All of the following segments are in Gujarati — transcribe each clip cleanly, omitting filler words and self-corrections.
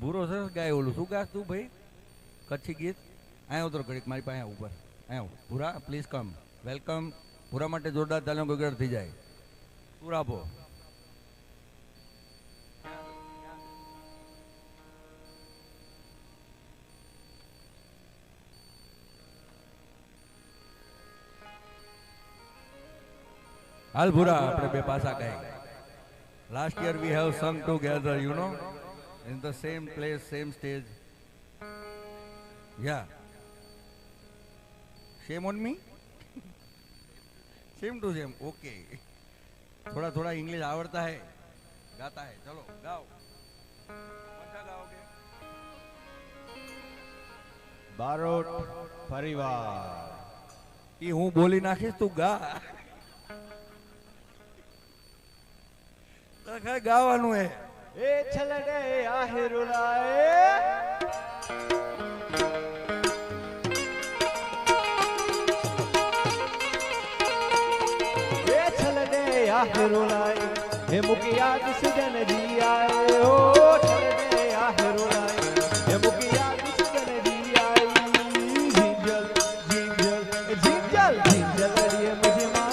ભૂરો સરસ ગાય ઓલું શું ગાસ તું ભાઈ કચ્છી ગીત અહીંયા ઉતરો ઘડીક મારી પાસે ઉપર અહીંયા ભૂરા પ્લીઝ કમ વેલકમ ભૂરા માટે જોરદાર તાલીમ ગગડ થઈ જાય પૂરા આપો હાલ ભૂરા આપણે બે પાસા ગાય લાસ્ટ યર વી હેવ સંગ together you know in the same place, same stage. Yeah. Shame on me? Same to same. Okay. थोड़ा थोड़ा इंग्लिश आवड़ता है गाता है चलो गाओ कौन गाओगे बारोट परिवार ये हूँ बोली नाखीस तू गा गावानु है ए छलड़े आहिरुलाए ए छलड़े आहिरुलाए हे मुकिया किसजन जी आए ओ छलड़े आहिरुलाए हे मुकिया किसजन जी आई झिंझल झिंझल झिंझल झिंझल रे मुझे मां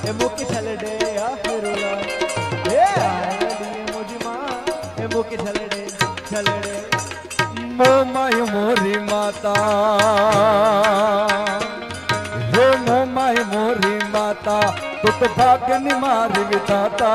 हे मुकी छलड़े आहिरुलाए मुके छलड़े छलड़े मोमाय मोरी माता हे मोमाय मोरी माता तू तो भाग्य नि मारी विधाता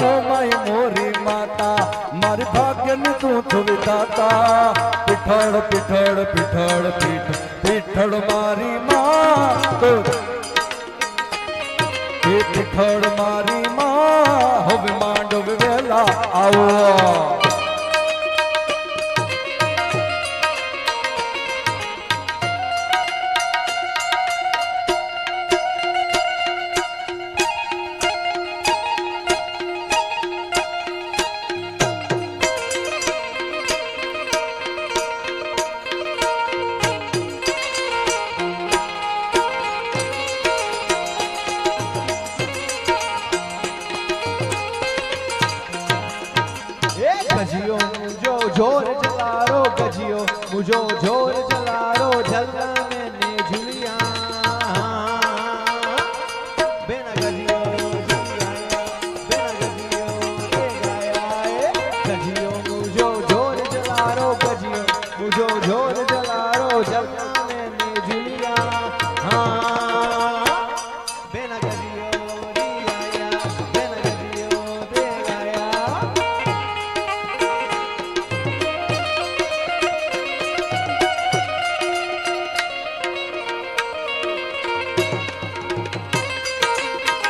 मोमाय मोरी माता मारी भाग्य नि तू तो विधाता पिठड़ पिठड़ पिठड़ पीठ पिठड़ मारी माँ तो पिठड़ मारी माँ होवे मांडो वेला आओ गजियो मुझो जोर चलारो गजियो मुझो जोर चलारो झलना मैंने झुलिया बिना गजियो बिना गजियो दे गाया गजियो मुझो जोर चलारो गजियो मुझो जोर चलारो झलना मैंने झुलिया बिना गजियो दिया बिना गजियो दे गाया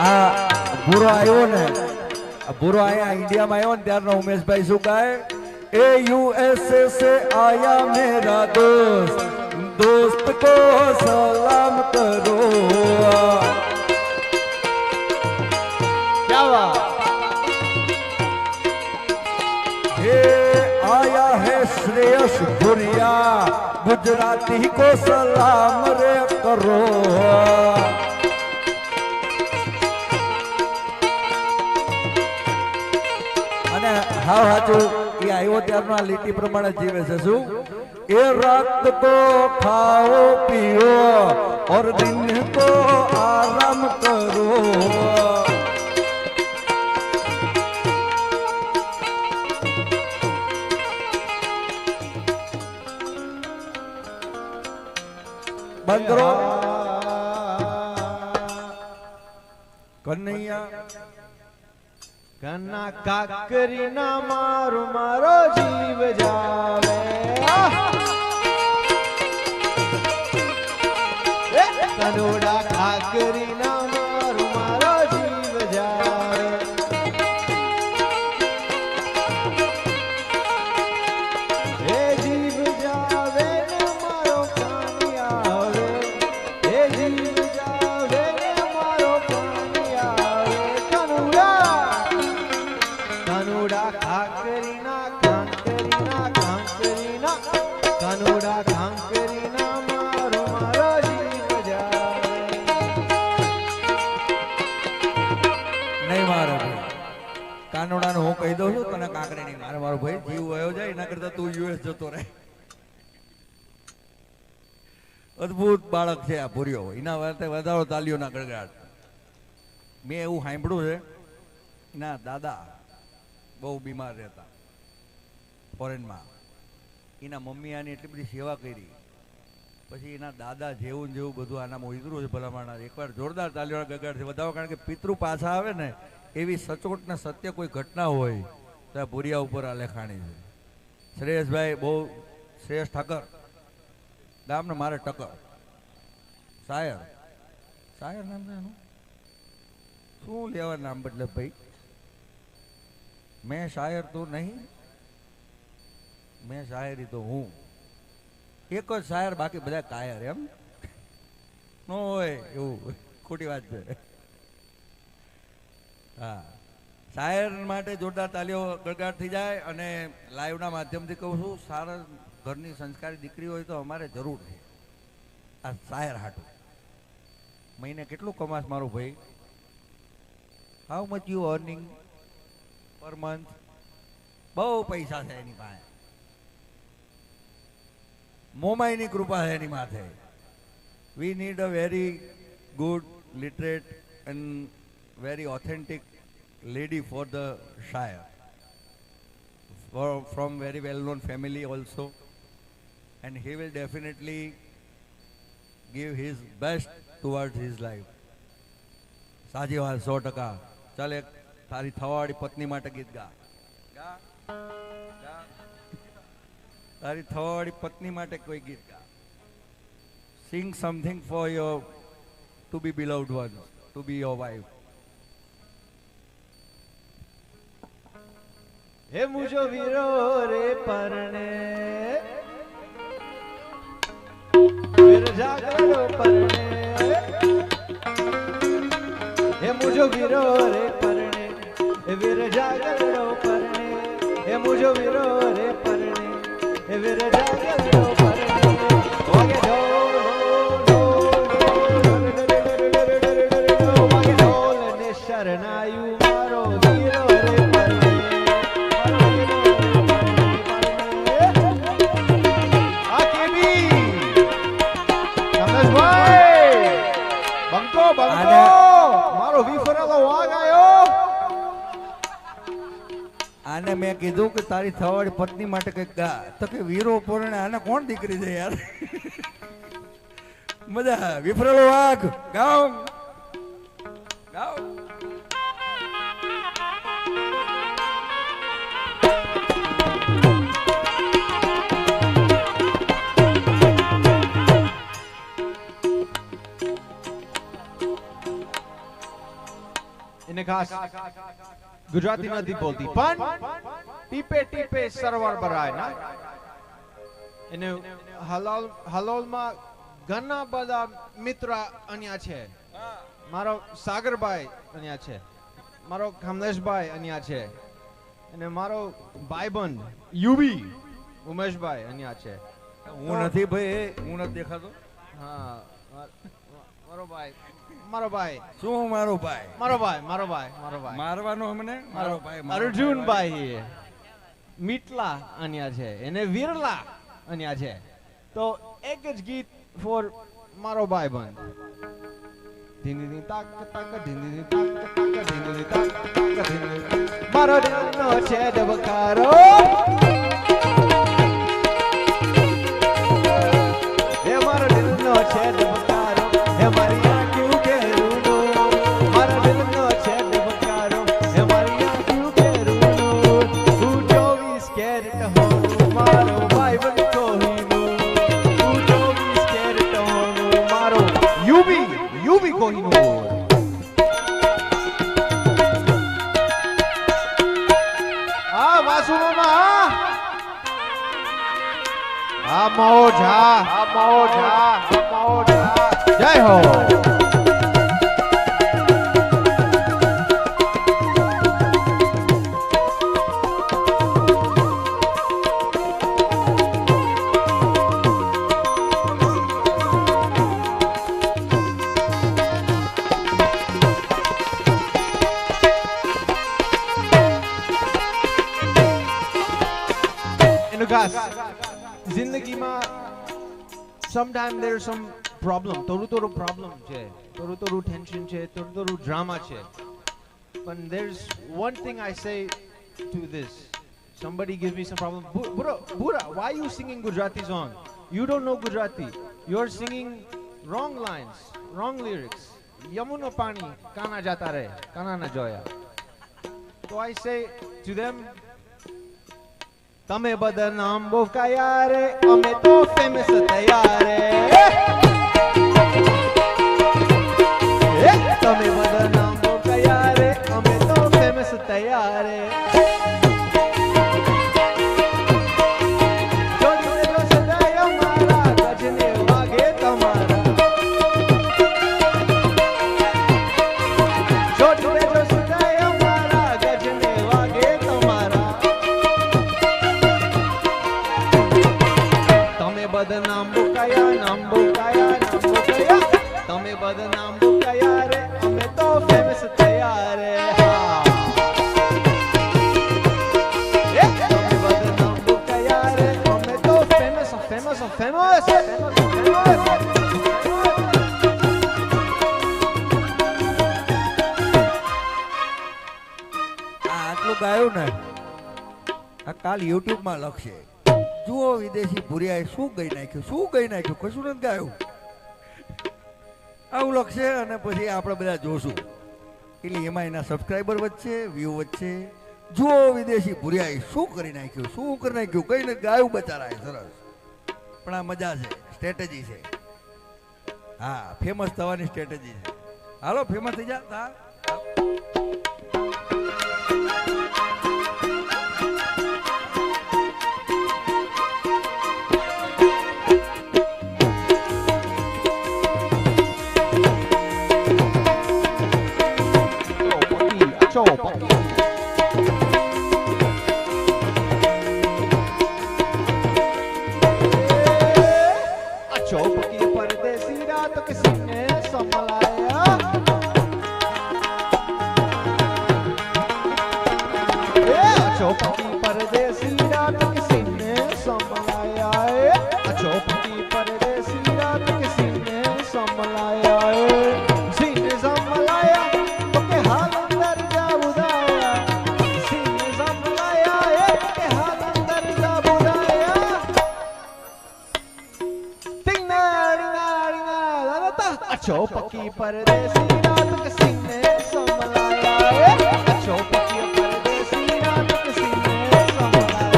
આ ભૂરો આવ્યો ને ભૂરો આયા ઇન્ડિયામાં આવ્યો ને ત્યારનો ઉમેશભાઈ શું કહે ए यूएसए से आया मेरा दोस्त दोस्त को सलाम करो क्या बात हे आया है श्रेयस भुरिया गुजराती को सलाम रे करो અને હાવ હાચું ये आयो त्यारनो आ लीटी प्रमाणे जीवे छे शू ए रात को खाओ पियो और दिन को आराम करो बंद करो कन्हैया कन्ना काकरी ना मारो मारो जीव जावे कनोड़ा काकरी ना मारो मारो जीव जावे हे जीव जावे ने मारो पानी आवे हे जीव जावे ने मारो पानी आवे कनोड़ा कनोड़ा काकरीना कांकरीना कांकरीना कनोड़ा कांकरीना मारो मारो जीव जावे नहीं मारे कानोड़ा नु हूँ कही दઉં છું તને કાંકરી નહીં મારે મારો ભાઈ, જીવ વયો જાય એના કરતા તું યુએસ જતો રહે. અદભુત બાળક છે આ ભૂર્યો, એના વાતે વધારો તાલીઓના ગડગડાટ. મેં એવું સાંભળ્યું છે, એના દાદા બહુ બીમાર રહેતા ફોરેનમાં. એના મમ્મી આની એટલી બધી સેવા કરી, પછી એના દાદા જેવું જેવું બધું આનામાં ઉતર્યું છે ભલામણ. એકવાર જોરદાર તાલીઓના ગડગડાટ છે વધારો, કારણ કે પિતૃ પાછા આવે ને એવી સચોટ ને સત્ય કોઈ ઘટના હોય તો આ ભૂરિયા ઉપર આ લેખાણી છે. શ્રેયસભાઈ બહુ શ્રેયસ ઠાકર, ગામને મારે ટકર. શાયર, શાયર નામ છે એનું, શું લેવા નામ બદલે ભાઈ? મેં શાયર તો નહીં, મેં શાયરી તો હું. એક જ શાયર, બાકી બધા કાયર. એમ ન હોય એવું, ખોટી વાત છે. હા, શાયર માટે જોરદાર તાલીઓ ગડગડાટ થઈ જાય. અને લાઈવના માધ્યમથી કહું છું, સારા ઘરની સંસ્કારી દીકરી હોય તો અમારે જરૂર છે આ શાયર હાટું. મહિને કેટલું કમાસ મારું ભાઈ? How much you earning per month? બહુ પૈસા છે એની પાસે, મોમાઈની કૃપા છે એની માથે. We need a very good literate and very authentic lady for the Shire, from very well known family also, and he will definitely give his best towards his life. સાજી વાત 100%. ચાલ એક તારી થવાવાળી પત્ની માટે ગીત ગા. તારી થવાવાળી પત્ની માટે કોઈ ગીત ગા. Sing something for your to be beloved ones, to be your wife. હે મુજો વીરો રે પરણે, વીર જાગરો પરણે. હે મુજો વીરો રે પરણે, વીર જાગરો પરણે. હે મુજો વીરો રે પરણે, વીર જાગરો પરણે. વાગે ઢોલ વાગે ઢોલ ને શરણાયું મારો વીરો રે પરણે. મારો વિફરેલો વાગ આયો. આને મેં કીધું કે તારી થવાડી પત્ની માટે કઈક ગા, તો કે વીરો પોરણે. આને કોણ દીકરી છે યાર? મજા. વિફરેલો વાઘ ગાઓ ગાઓ. એને ખાસ ગુજરાતી નથી બોલતી, પણ ટીપે ટીપે સરોવર ભરાય ના. એને હલોલમાં ઘણા બધા મિત્ર અહીંયા છે. મારો સાગરભાઈ અહીંયા છે, મારો કમલેશભાઈ અહીંયા છે, અને મારો ભાઈબંધ યુવી ઉમેશભાઈ અહીંયા છે. હું નથી ભાઈ, હું નથી દેખાતો. હા, મારો ભાઈ, મારો ભાઈ. શું મારો ભાઈ? મારો ભાઈ, મારો ભાઈ, મારો ભાઈ. મારવાનો અમને મારો ભાઈ અર્જુનભાઈ મીટલા અહીંયા છે, એને વિરલા અહીંયા છે. તો એક જ ગીત ફોર મારો ભાઈ બંધ. ધીની તાક તાક ધીની તાક તાક ધીની તાક તાક ધીની. મારો દિલનો છે ધબકારો, એ મારો દિલનો છે ધબકારો, એ મારી જય હો. ખાસ જિંદગીમાં sometimes there's some problem, થોડું problem છે, થોડું tension છે, થોડું drama છે. But there's one thing I say to this. Somebody gives me some problem. Bura, why are you singing Gujarati song? You don't know Gujarati. You're singing wrong lines, wrong lyrics. Yamuna pani, kana jata rahe, kana na joya. So I say to them, તમે બદનામ બહુ કયા રે, અમે તો ફેમસ થયા રે. તમે બદનામ બહુ કયા રે, અમે તો ફેમસ થયા રે. જોડે જો સદાય અમારા, ગજને વાગે તમારા. જોડે જો સદાય અમારા, ગજને વાગે તમારા. બદનામ બુકાયા નામ બુકાયા નામ બુકાયા તમે બદનામ બુકાયા રે અમે તો ફેમસ થયા રે. તમે બદનામ બુકાયા રે અમે તો ફેમસ ફેમસ ફેમસ આટલું ગાયું ને આ કાલ યુટ્યુબ માં લખશે, જુઓ વિદેશી ભૂરિયાએ શું ગઈ નાખ્યું, કશું નથી ગાયું, આવું લખશે. અને પછી આપણે બધા જોશું એટલે એમાં એના સબસ્ક્રાઈબર વધશે, વ્યૂ વધશે. જુઓ વિદેશી ભૂરિયાએ શું કરી નાખ્યું, કઈ ને ગાયું બચારાએ સરસ. પણ આ મજા છે, સ્ટ્રેટેજી છે. હા, ફેમસ થવાની સ્ટ્રેટેજી છે. હાલો ફેમસ થઈ જા. હા चौपकी परदेसी रात किसी ने संभलाया. चौपकी परदेसी रात किसी ने संभलाया. चौपकी परदेसी रात किसी ने संभलाया. सीने संभलाया तो के हाल अंदर जा बुदाया. सीने संभलाया के हाल अंदर जा बुदाया. चौपकी परदेसी रात किसी ने संभलाया. चौपकी परदेसी रात किसी ने संभलाया.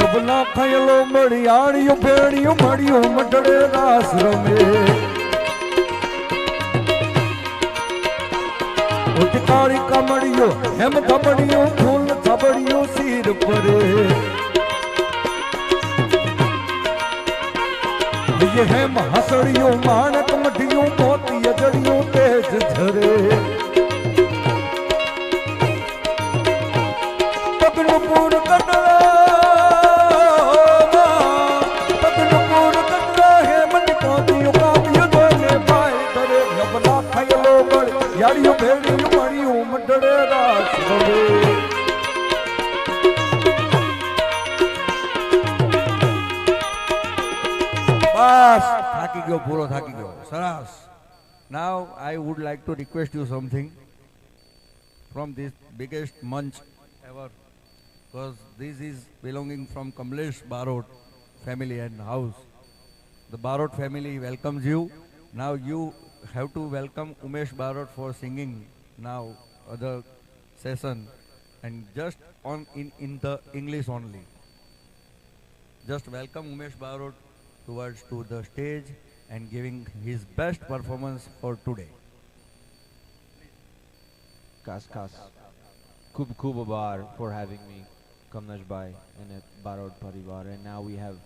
નબના ખયલો મળિયાળિયું ભેળિયું મળ્યું મઢડે રાસ રમે. કાળી કમળિયો હેમ થબડિયું ફૂલ થબડિયું શીર પરે. હેમ હસડિયું માણક મઢિયું મોતી અજડિયું તેજ ઝરે. પગનુપુર કટરા હેમંત પોતિયું કાપ્યું ધોને ભાઈ ધરે. નબના ખયલો બળ યાળિયું ભેળિયું મળ્યું મઢડે રાસ રમે. બસ થાકી ગયો, પૂરો થાકી ગયો. સરસ. Now I would like to request you something from this biggest munch ever, because this is belonging from Kamlesh Barot family and house. The Barot family welcomes you. Now you have to welcome Umesh Barot for singing now other session, and just in the English only. Just welcome Umesh Barot towards to the stage and giving his best performance for today. Kas Khub Abar for having me, Kamlesh Bhai and Barot Parivar. And now we have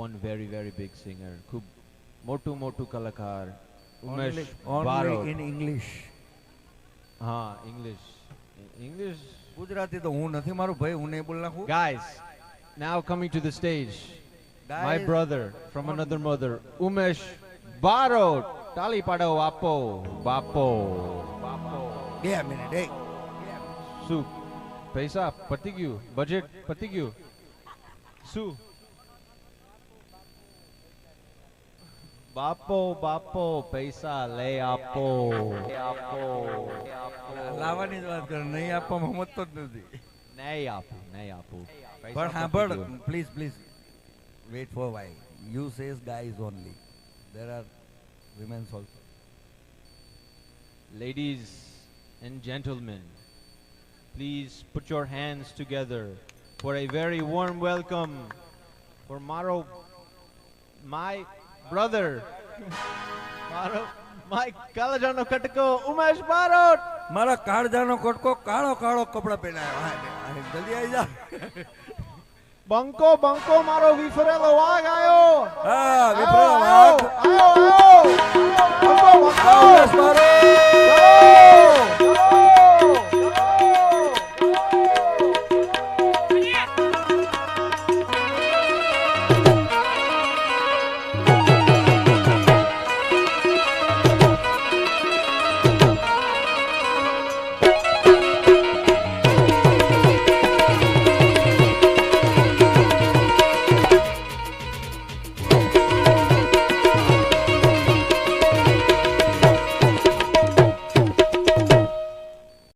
one very big singer, Khub Motu Kalakar, Umesh Only Barot. in English. English Gujarati તો હું નથી મારું ભાઈ, હું નહીં બોલ નાખું. Guys, now coming to the stage, my Guys, brother from another mother, Umesh Barot. તાલી પાડો બાપો બાપો બાપો. 2 મિનિટ એ શું પૈસા પતી ગયું? બજેટ પતી ગયું? શું બાપો બાપો પૈસા લઈ આપો આપો. લાવવાની જ વાત કરે, નહીં આપવામાં સમજતો જ નથી. નહીં આપું નહીં આપું. પણ સાંભળ, please please wait for why. You says guys only, there are women also. Ladies and gentlemen, please put your hands together for a very warm welcome for my brother, my Kalajano Katako, Umesh Barot. મારા કાળજાનો કટકો કાળો કાળો કપડા પહેરાયો. હા જલ્દી આવી જા. બંકો બંકો મારો વિફરેલો વાઘ આયો. હા વિપરા વાઘ. આયો આયો. બંકો બંકો. ઉમેશ બારોટ.